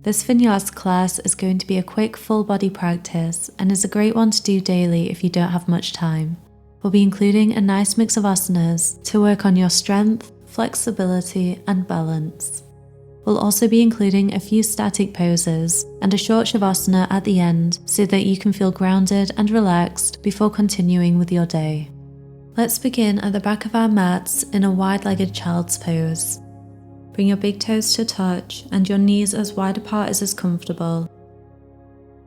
This Vinyasa class is going to be a quick full body practice and is a great one to do daily if you don't have much time. We'll be including a nice mix of asanas to work on your strength, flexibility and balance. We'll also be including a few static poses and a short Savasana at the end so that you can feel grounded and relaxed before continuing with your day. Let's begin at the back of our mats in a wide-legged child's pose. Bring your big toes to touch and your knees as wide apart as is comfortable.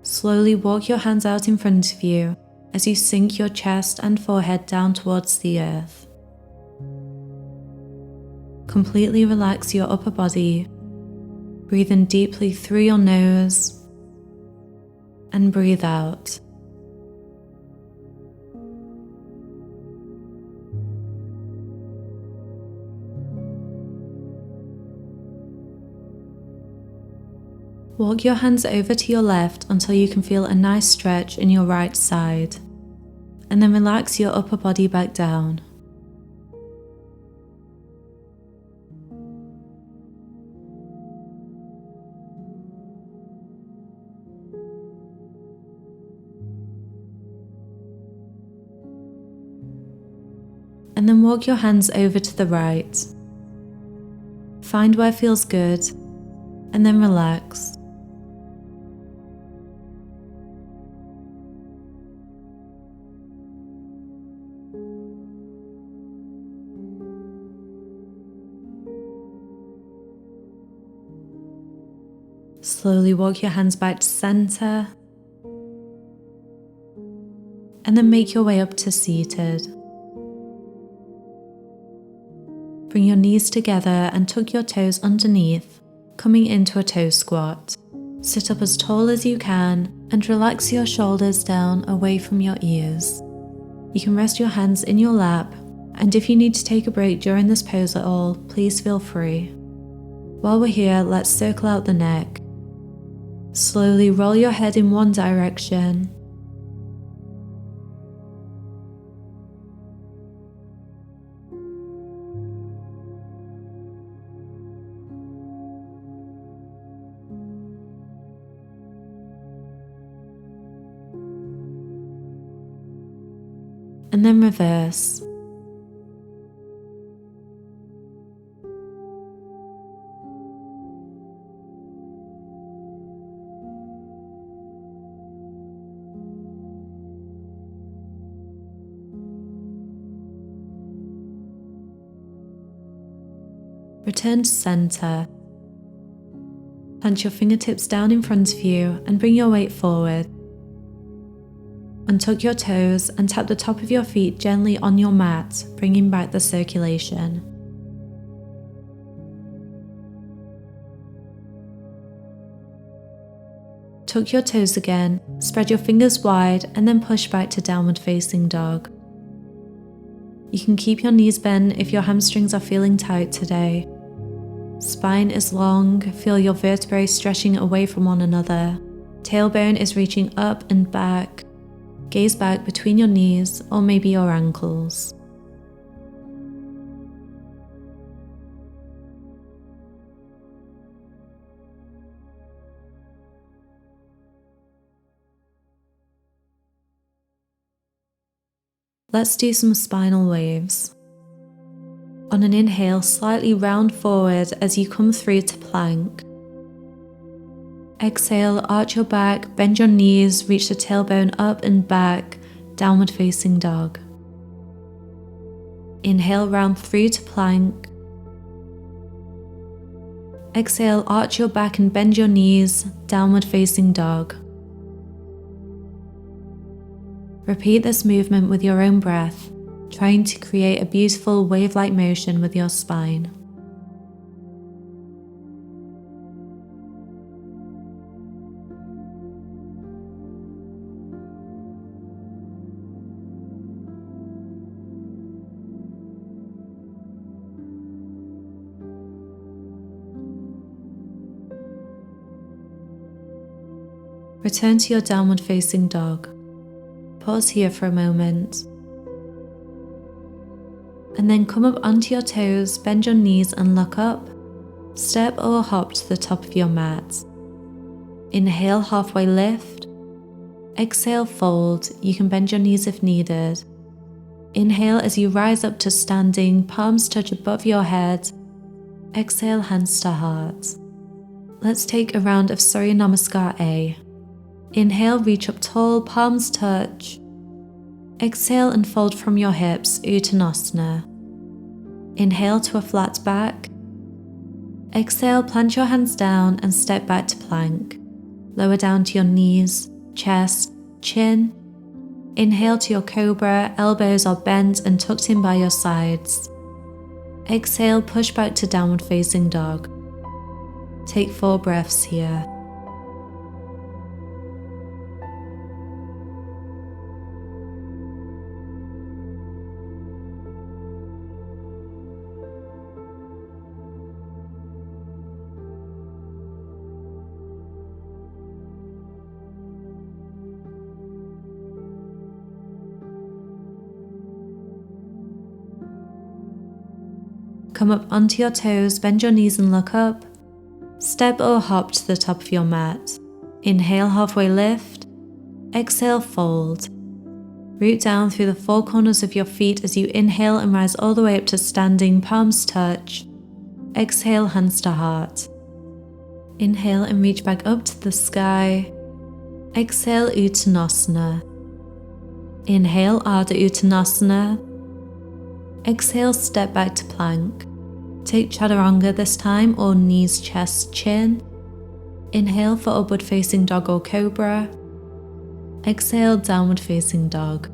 Slowly walk your hands out in front of you as you sink your chest and forehead down towards the earth. Completely relax your upper body. Breathe in deeply through your nose and breathe out. Walk your hands over to your left until you can feel a nice stretch in your right side, and then relax your upper body back down. And then walk your hands over to the right. Find where feels good, and then relax. Slowly walk your hands back to center, and then make your way up to seated. Bring your knees together and tuck your toes underneath, coming into a toe squat. Sit up as tall as you can and relax your shoulders down away from your ears. You can rest your hands in your lap, and if you need to take a break during this pose at all, please feel free. While we're here, let's circle out the neck. Slowly roll your head in one direction. And then reverse. Return to center. Plant your fingertips down in front of you and bring your weight forward. Untuck your toes and tap the top of your feet gently on your mat, bringing back the circulation. Tuck your toes again, spread your fingers wide and then push back to downward facing dog. You can keep your knees bent if your hamstrings are feeling tight today. Spine is long, feel your vertebrae stretching away from one another. Tailbone is reaching up and back. Gaze back between your knees or maybe your ankles. Let's do some spinal waves. On an inhale, slightly round forward as you come through to plank. Exhale, arch your back, bend your knees, reach the tailbone up and back, downward facing dog. Inhale, round through to plank. Exhale, arch your back and bend your knees, downward facing dog. Repeat this movement with your own breath, trying to create a beautiful wave-like motion with your spine. Return to your downward facing dog. Pause here for a moment. And then come up onto your toes, bend your knees and look up. Step or hop to the top of your mat. Inhale, halfway lift. Exhale, fold. You can bend your knees if needed. Inhale as you rise up to standing, palms touch above your head. Exhale, hands to heart. Let's take a round of Surya Namaskar A. Inhale, reach up tall, palms touch. Exhale and fold from your hips, Uttanasana. Inhale to a flat back. Exhale, plant your hands down and step back to plank. Lower down to your knees, chest, chin. Inhale to your cobra, elbows are bent and tucked in by your sides. Exhale, push back to downward facing dog. Take 4 breaths here. Come up onto your toes, bend your knees and look up. Step or hop to the top of your mat. Inhale, halfway lift. Exhale, fold. Root down through the 4 corners of your feet as you inhale and rise all the way up to standing, palms touch. Exhale, hands to heart. Inhale and reach back up to the sky. Exhale, Uttanasana. Inhale, Ardha Uttanasana. Exhale, step back to plank. Take Chaturanga this time, or knees, chest, chin. Inhale for upward facing dog or cobra. Exhale, downward facing dog.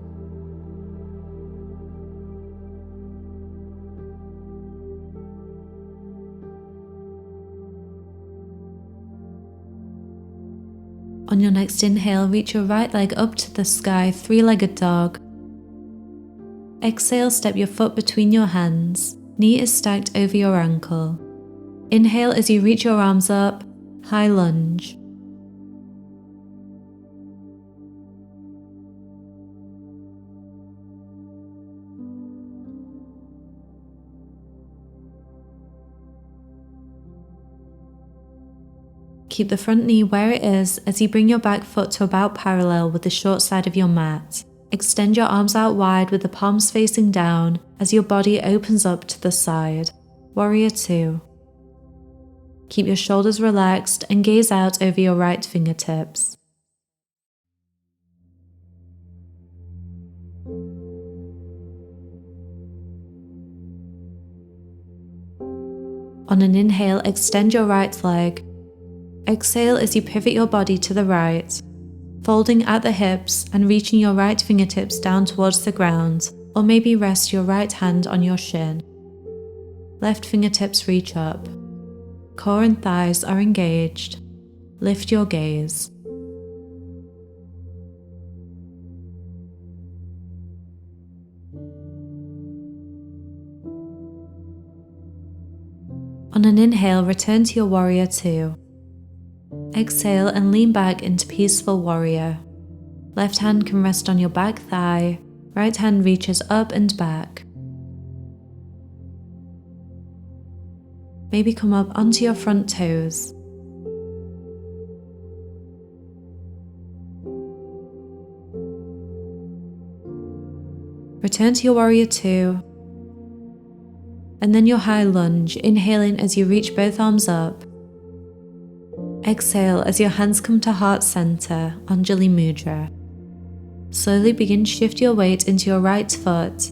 On your next inhale, reach your right leg up to the sky, 3-legged dog. Exhale, step your foot between your hands. Knee is stacked over your ankle. Inhale as you reach your arms up, High Lunge. Keep the front knee where it is as you bring your back foot to about parallel with the short side of your mat. Extend your arms out wide with the palms facing down as your body opens up to the side. Warrior 2. Keep your shoulders relaxed and gaze out over your right fingertips. On an inhale, extend your right leg. Exhale as you pivot your body to the right, folding at the hips and reaching your right fingertips down towards the ground, or maybe rest your right hand on your shin. Left fingertips reach up. Core and thighs are engaged. Lift your gaze. On an inhale, return to your Warrior 2. Exhale and lean back into Peaceful Warrior. Left hand can rest on your back thigh, right hand reaches up and back. Maybe come up onto your front toes. Return to your Warrior 2. And then your High Lunge, inhaling as you reach both arms up. Exhale as your hands come to heart center, Anjali Mudra. Slowly begin to shift your weight into your right foot.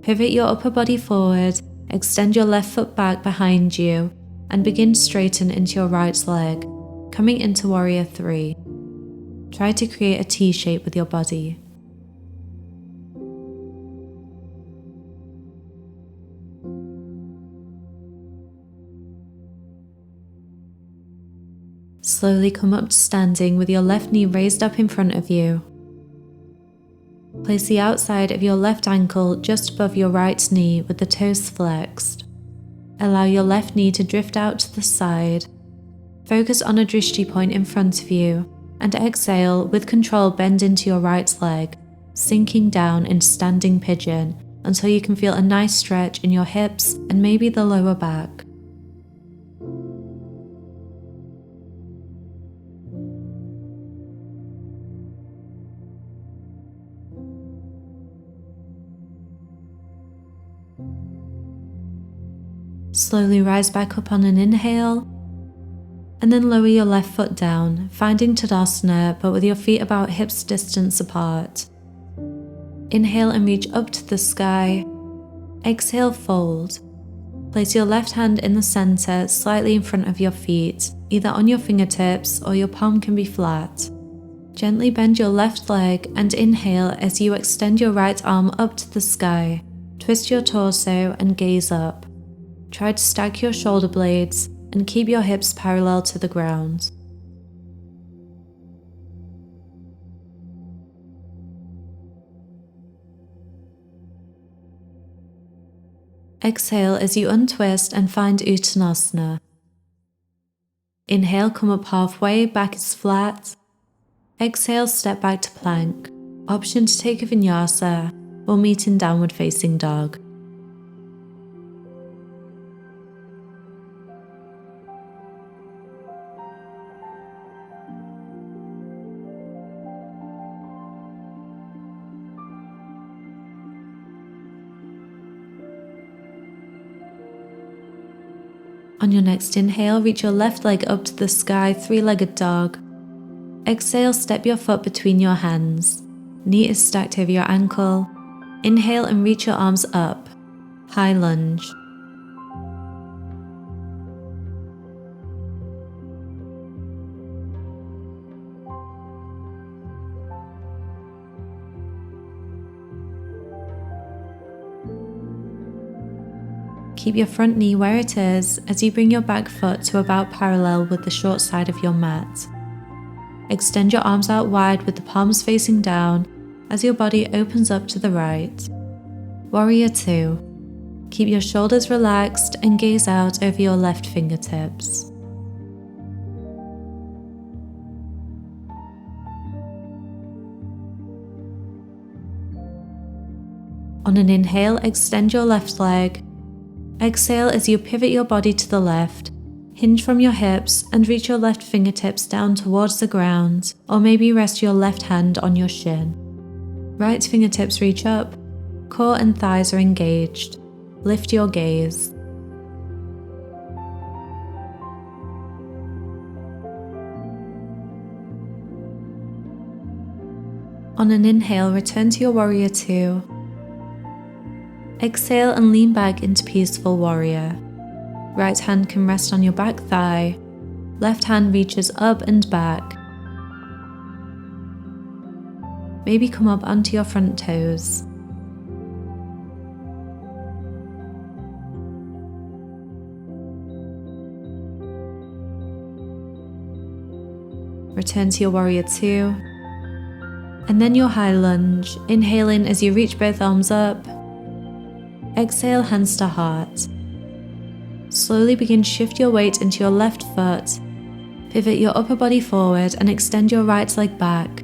Pivot your upper body forward, extend your left foot back behind you, and begin to straighten into your right leg, coming into Warrior 3. Try to create a T shape with your body. Slowly come up to standing with your left knee raised up in front of you. Place the outside of your left ankle just above your right knee with the toes flexed. Allow your left knee to drift out to the side. Focus on a drishti point in front of you, and exhale with control, bend into your right leg, sinking down in standing pigeon until you can feel a nice stretch in your hips and maybe the lower back. Slowly rise back up on an inhale, and then lower your left foot down, finding Tadasana but with your feet about hips distance apart. Inhale and reach up to the sky. Exhale, fold. Place your left hand in the center, slightly in front of your feet, either on your fingertips or your palm can be flat. Gently bend your left leg and inhale as you extend your right arm up to the sky. Twist your torso and gaze up. Try to stack your shoulder blades and keep your hips parallel to the ground. Exhale as you untwist and find Uttanasana. Inhale, come up halfway, back is flat. Exhale, step back to plank. Option to take a Vinyasa or meet in downward facing dog. On your next inhale, reach your left leg up to the sky, three-legged dog. Exhale, step your foot between your hands. Knee is stacked over your ankle. Inhale and reach your arms up. High Lunge. Keep your front knee where it is as you bring your back foot to about parallel with the short side of your mat. Extend your arms out wide with the palms facing down as your body opens up to the right. Warrior 2. Keep your shoulders relaxed and gaze out over your left fingertips. On an inhale, extend your left leg. Exhale as you pivot your body to the left, hinge from your hips and reach your left fingertips down towards the ground, or maybe rest your left hand on your shin. Right fingertips reach up, core and thighs are engaged. Lift your gaze. On an inhale, return to your Warrior 2. Exhale and lean back into Peaceful Warrior. Right hand can rest on your back thigh. Left hand reaches up and back. Maybe come up onto your front toes. Return to your Warrior 2. And then your High Lunge, inhaling as you reach both arms up. Exhale, hands to heart. Slowly begin to shift your weight into your left foot. Pivot your upper body forward and extend your right leg back.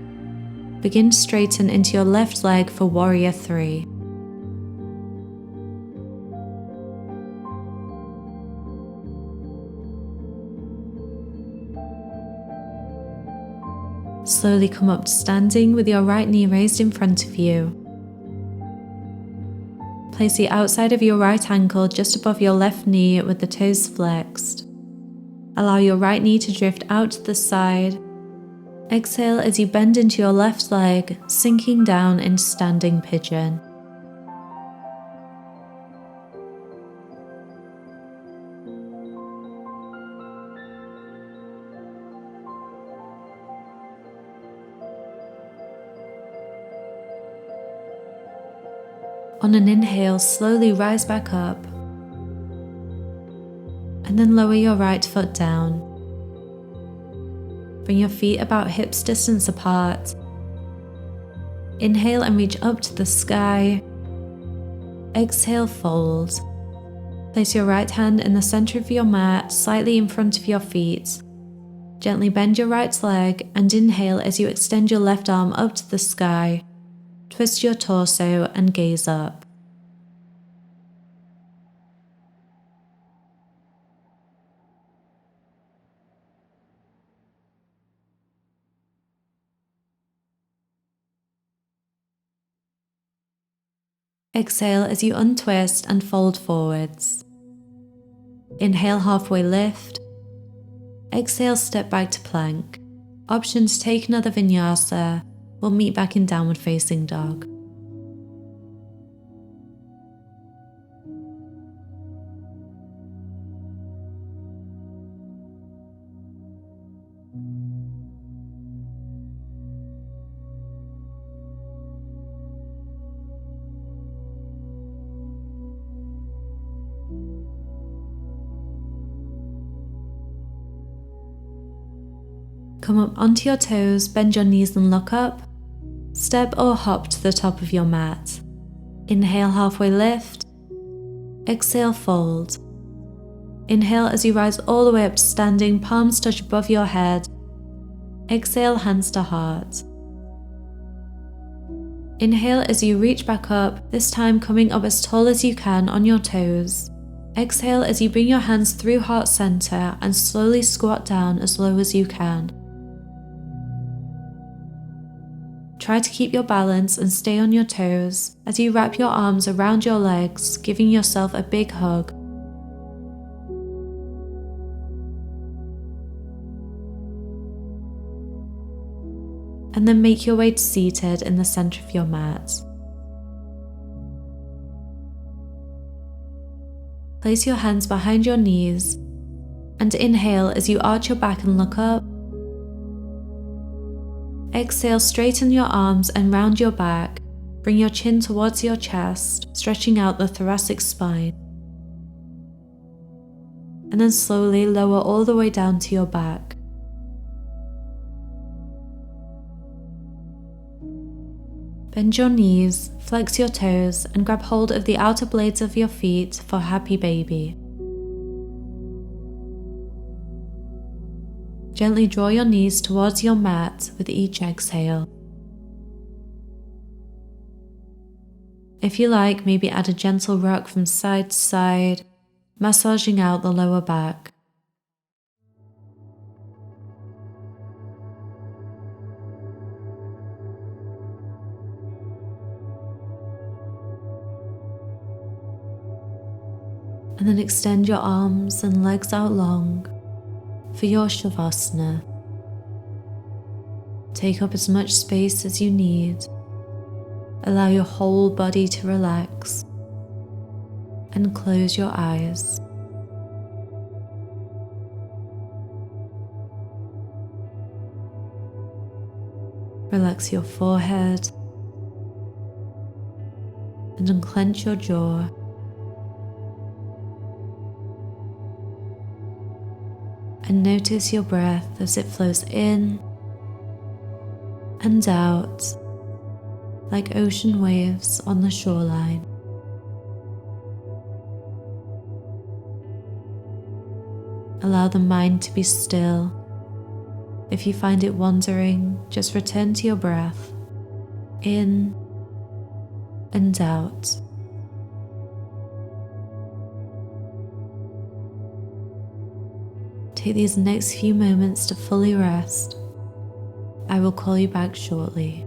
Begin to straighten into your left leg for Warrior 3. Slowly come up to standing with your right knee raised in front of you. Place the outside of your right ankle just above your left knee with the toes flexed. Allow your right knee to drift out to the side. Exhale as you bend into your left leg, sinking down into Standing Pigeon. On an inhale, slowly rise back up, and then lower your right foot down. Bring your feet about hips distance apart. Inhale and reach up to the sky. Exhale, fold. Place your right hand in the center of your mat, slightly in front of your feet. Gently bend your right leg and inhale as you extend your left arm up to the sky. Twist your torso and gaze up. Exhale as you untwist and fold forwards. Inhale, halfway lift. Exhale, step back to plank. Option to take another vinyasa. We'll meet back in downward facing dog. Come up onto your toes, bend your knees and look up. Step or hop to the top of your mat. Inhale, halfway lift. Exhale, fold. Inhale as you rise all the way up to standing, palms touch above your head. Exhale, hands to heart. Inhale as you reach back up, this time coming up as tall as you can on your toes. Exhale as you bring your hands through heart center and slowly squat down as low as you can. Try to keep your balance and stay on your toes as you wrap your arms around your legs, giving yourself a big hug. And then make your way to seated in the center of your mat. Place your hands behind your knees and inhale as you arch your back and look up. Exhale, straighten your arms and round your back. Bring your chin towards your chest, stretching out the thoracic spine. And then slowly lower all the way down to your back. Bend your knees, flex your toes, and grab hold of the outer blades of your feet for happy baby. Gently draw your knees towards your mat with each exhale. If you like, maybe add a gentle rock from side to side, massaging out the lower back. And then extend your arms and legs out long for your Savasana. Take up as much space as you need. Allow your whole body to relax and close your eyes. Relax your forehead and unclench your jaw. And notice your breath as it flows in and out like ocean waves on the shoreline. Allow the mind to be still. If you find it wandering, just return to your breath, in and out. Take these next few moments to fully rest. I will call you back shortly.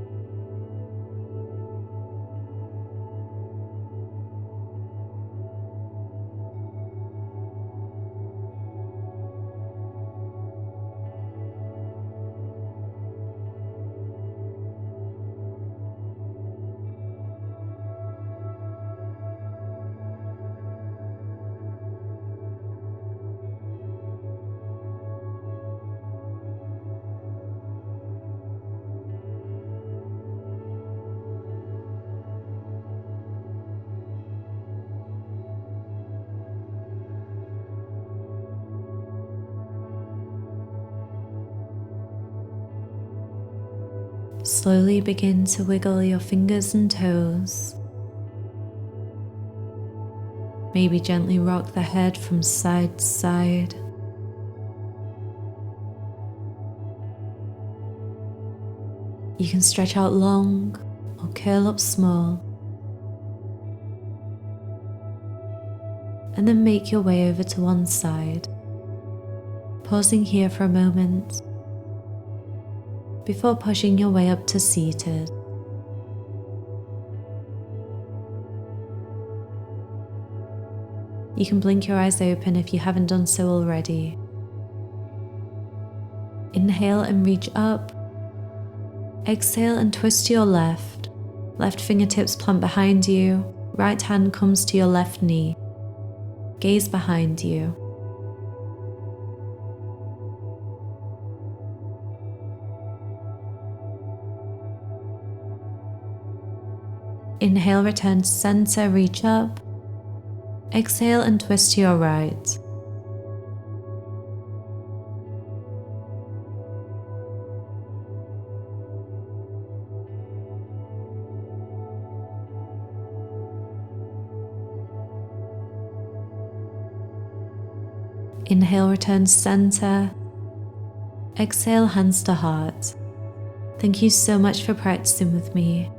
Slowly begin to wiggle your fingers and toes. Maybe gently rock the head from side to side. You can stretch out long or curl up small. And then make your way over to one side, pausing here for a moment before pushing your way up to seated. You can blink your eyes open if you haven't done so already. Inhale and reach up. Exhale and twist to your left. Left fingertips plant behind you. Right hand comes to your left knee. Gaze behind you. Inhale, return to center, reach up. Exhale and twist to your right. Inhale, return to center. Exhale, hands to heart. Thank you so much for practicing with me.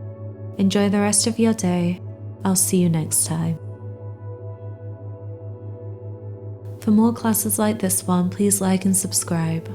Enjoy the rest of your day. I'll see you next time. For more classes like this one, please like and subscribe.